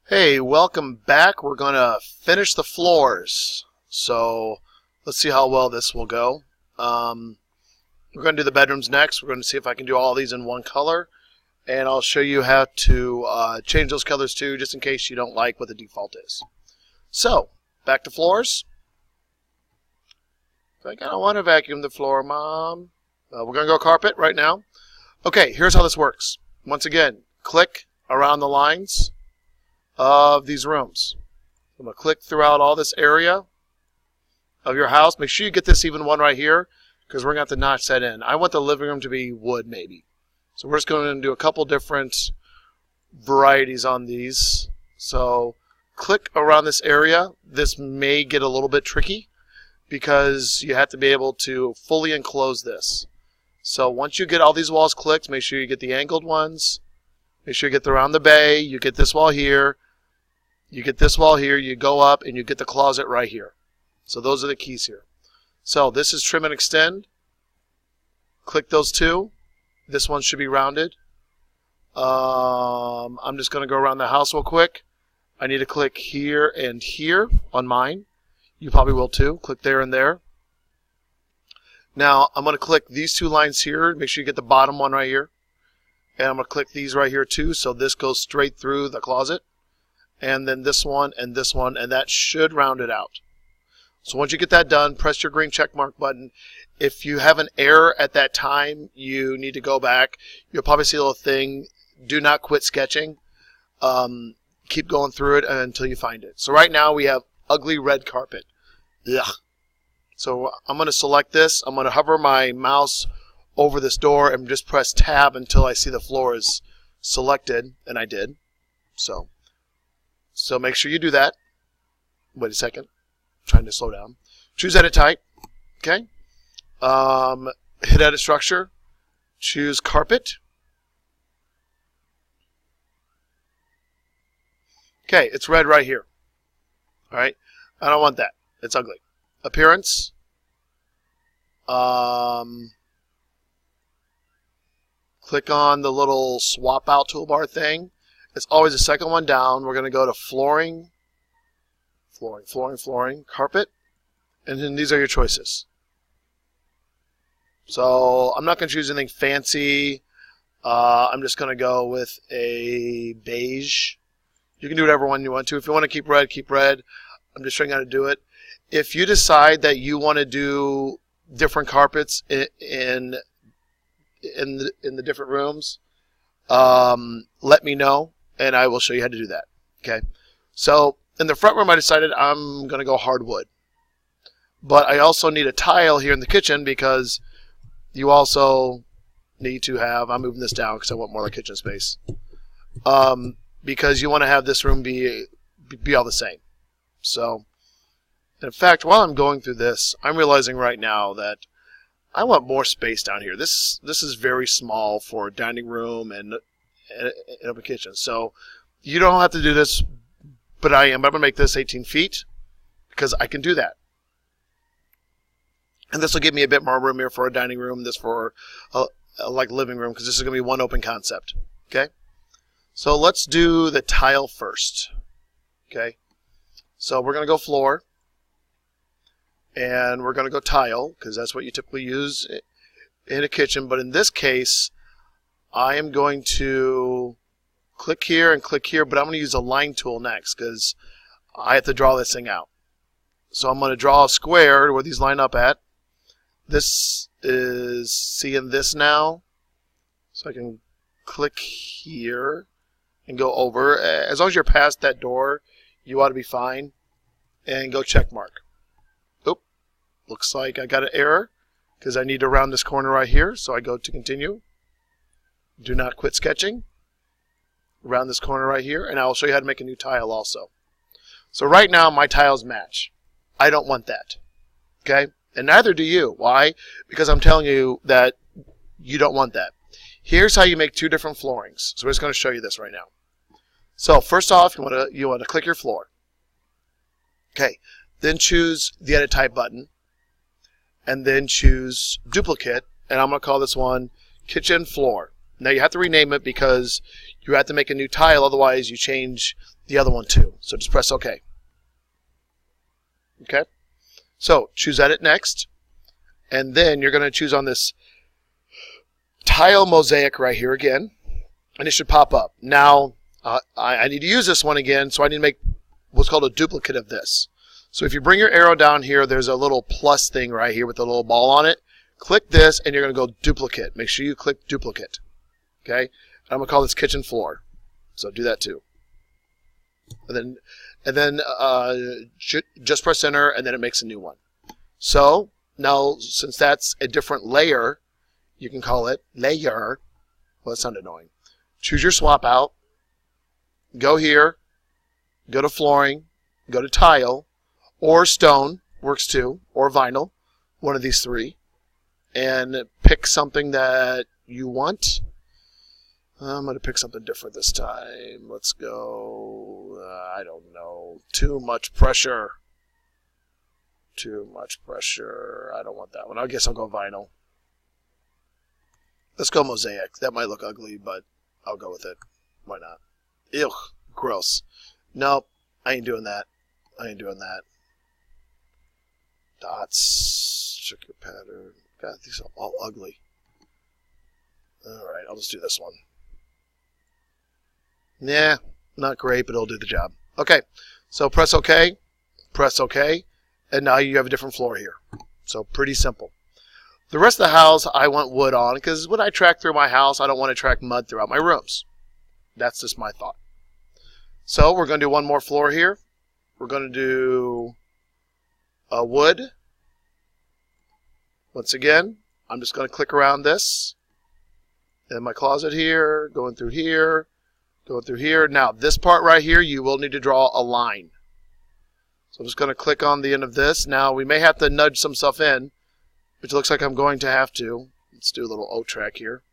Hey, welcome back. We're going to finish the floors. So let's see how well this will go. We're going to do the bedrooms next. We're going to see if I can do all these in one color. And I'll show you how to change those colors too, just in case you don't like what the default is. So, back to floors. I don't want to vacuum the floor, Mom. We're going to go carpet right now. Okay, here's how this works. Once again, click around the lines of these rooms. I'm going to click throughout all this area of your house. Make sure you get this even one right here, because we're going to have to notch that in. I want the living room to be wood, maybe. So we're just going to do a couple different varieties on these. So click around this area. This may get a little bit tricky, because you have to be able to fully enclose this. So once you get all these walls clicked, make sure you get the angled ones. Make sure you get around the bay. You get this wall here. You get this wall here. You go up and you get the closet right here. So those are the keys here. So this is trim and extend. Click those two. This one should be rounded. I'm just going to go around the house real quick. I need to click here and here on mine. You probably will too. Click there and there. Now I'm going to click these two lines here. Make sure you get the bottom one right here. And I'm going to click these right here too, so this goes straight through the closet. And then this one, and that should round it out. So once you get that done, press your green check mark button. If you have an error at that time, you need to go back. You'll probably see a little thing, do not quit sketching. Keep going through it until you find it. So right now we have ugly red carpet. Ugh. So I'm going to select this. I'm going to hover my mouse over this door and just press tab until I see the floor is selected, and I did. So make sure you do that. Wait a second. I'm trying to slow down. Choose edit type. Okay. Hit edit structure. Choose carpet. Okay, it's red right here. All right. I don't want that. It's ugly. Appearance. Click on the little swap out toolbar thing. It's always the second one down. We're going to go to flooring, carpet, and then these are your choices. So I'm not going to choose anything fancy. I'm just going to go with a beige. You can do whatever one you want to. If you want to keep red, keep red. I'm just showing you how to do it. If you decide that you want to do different carpets in the different rooms, let me know, and I will show you how to do that. Okay. So in the front room, I decided I'm going to go hardwood, but I also need a tile here in the kitchen because you also need to have. I'm moving this down because I want more like kitchen space. Because you want to have this room be all the same. So, in fact, while I'm going through this, I'm realizing right now that I want more space down here. This is very small for a dining room and a kitchen. So you don't have to do this, but I am. I'm going to make this 18 feet because I can do that. And this will give me a bit more room here for a dining room, this for a living room, because this is going to be one open concept. Okay? So let's do the tile first. Okay? So we're going to go floor. And we're going to go tile, because that's what you typically use in a kitchen. But in this case, I am going to click here and click here, but I'm going to use a line tool next, because I have to draw this thing out. So I'm going to draw a square where these line up at. This is seeing this now. So I can click here and go over. As long as you're past that door, you ought to be fine. And go check mark. Looks like I got an error because I need to round this corner right here. So I go to continue. Do not quit sketching. Round this corner right here. And I will show you how to make a new tile also. So right now my tiles match. I don't want that. Okay? And neither do you. Why? Because I'm telling you that you don't want that. Here's how you make two different floorings. So we're just going to show you this right now. So first off, you want to click your floor. Okay. Then choose the edit type button. And then choose duplicate, and I'm going to call this one kitchen floor. Now you have to rename it because you have to make a new tile, otherwise you change the other one too. So just press OK. Okay? So choose Edit Next, and then you're going to choose on this tile mosaic right here again, and it should pop up. Now I need to use this one again, so I need to make what's called a duplicate of this. So if you bring your arrow down here, there's a little plus thing right here with a little ball on it. Click this, and you're going to go duplicate. Make sure you click duplicate. Okay? I'm going to call this kitchen floor. So do that too. And then just press enter, and then it makes a new one. So now, since that's a different layer, you can call it layer. Well, that sounded annoying. Choose your swap out. Go here. Go to flooring. Go to tile. Or stone. Works too. Or vinyl. One of these three. And pick something that you want. I'm going to pick something different this time. Let's go, I don't know, too much pressure. Too much pressure. I don't want that one. I guess I'll go vinyl. Let's go mosaic. That might look ugly, but I'll go with it. Why not? Ew, gross. Nope, I ain't doing that. I ain't doing that. Dots, check your pattern. God, these are all ugly. Alright, I'll just do this one. Nah, not great, but it'll do the job. Okay, so press OK, and now you have a different floor here. So pretty simple. The rest of the house, I want wood on, because when I track through my house, I don't want to track mud throughout my rooms. That's just my thought. So we're going to do one more floor here. We're going to do a wood. Once again, I'm just going to click around this. In my closet here, going through here, going through here. Now, this part right here, you will need to draw a line. So I'm just going to click on the end of this. Now, we may have to nudge some stuff in, which looks like I'm going to have to. Let's do a little O-track here.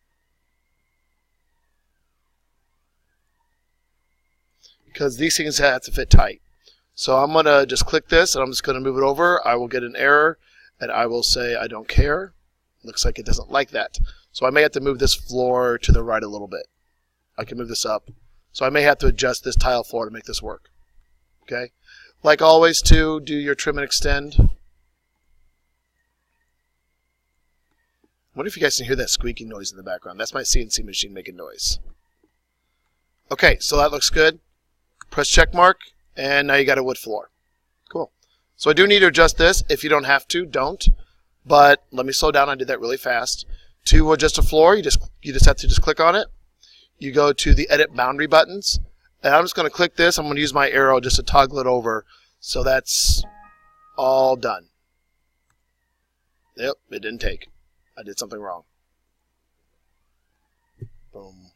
Because these things have to fit tight. So I'm going to just click this, and I'm just going to move it over. I will get an error, and I will say I don't care. Looks like it doesn't like that. So I may have to move this floor to the right a little bit. I can move this up. So I may have to adjust this tile floor to make this work. Okay? Like always, too, do your trim and extend. What if you guys can hear that squeaking noise in the background? That's my CNC machine making noise. Okay, so that looks good. Press check mark, and now you got a wood floor. Cool. So I do need to adjust this. If you don't have to, don't. But let me slow down. I did that really fast. To adjust a floor, you just have to click on it. You go to the edit boundary buttons, and I'm just going to click this. I'm going to use my arrow just to toggle it over. So that's all done. Yep, it didn't take. I did something wrong. Boom.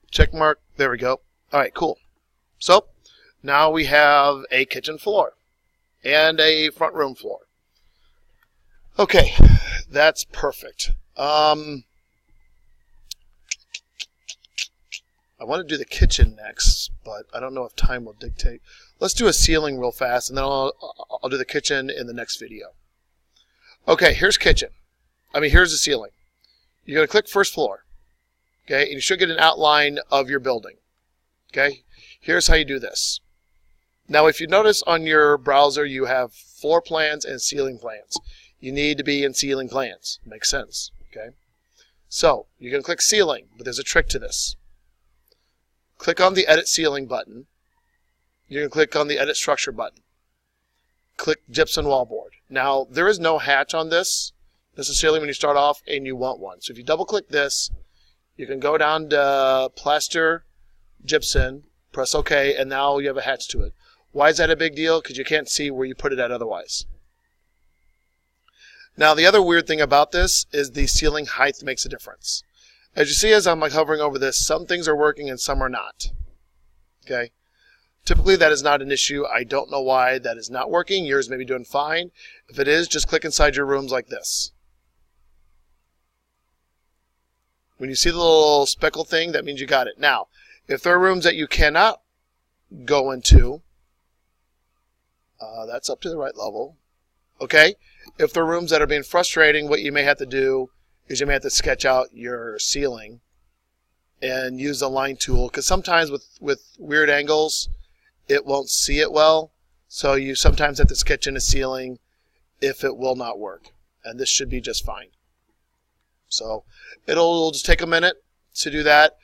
Check mark. There we go. All right, cool. So now we have a kitchen floor and a front room floor. Okay, that's perfect. I want to do the kitchen next, but I don't know if time will dictate. Let's do a ceiling real fast, and then I'll do the kitchen in the next video. Okay, here's kitchen. Here's the ceiling. You're going to click first floor. Okay, and you should get an outline of your building. Okay, here's how you do this. Now, if you notice on your browser, you have floor plans and ceiling plans. You need to be in ceiling plans. Makes sense. Okay, so you're going to click ceiling, but there's a trick to this. Click on the edit ceiling button. You're going to click on the edit structure button. Click gypsum wallboard. Now, there is no hatch on this necessarily when you start off, and you want one. So if you double click this, you can go down to plaster gypsum, press OK, and now you have a hatch to it. Why is that a big deal? Because you can't see where you put it at otherwise. Now, the other weird thing about this is the ceiling height makes a difference. As you see, as I'm hovering over this, some things are working and some are not. Okay? Typically, that is not an issue. I don't know why that is not working. Yours may be doing fine. If it is, just click inside your rooms like this. When you see the little speckle thing, that means you got it. Now, if there are rooms that you cannot go into, that's up to the right level. Okay? If there are rooms that are being frustrating, what you may have to do is you may have to sketch out your ceiling and use the line tool, because sometimes with weird angles it won't see it well, so you sometimes have to sketch in a ceiling if it will not work, and this should be just fine. So it'll just take a minute to do that.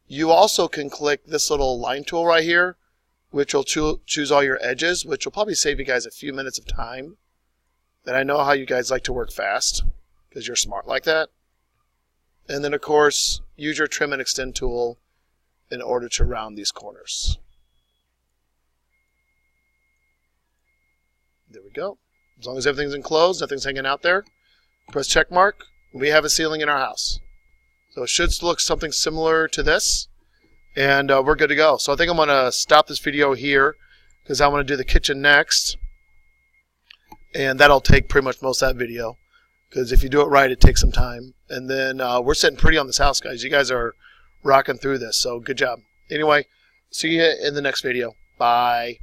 You also can click this little line tool right here, which will choose all your edges, which will probably save you guys a few minutes of time. And I know how you guys like to work fast because you're smart like that. And then, of course, use your trim and extend tool in order to round these corners. There we go. As long as everything's enclosed, nothing's hanging out there, press check mark. We have a ceiling in our house. So it should look something similar to this, and we're good to go. So I think I'm going to stop this video here because I want to do the kitchen next, and that'll take pretty much most of that video, because if you do it right, it takes some time. And then we're sitting pretty on this house, guys. You guys are rocking through this, so good job. Anyway, see you in the next video. Bye.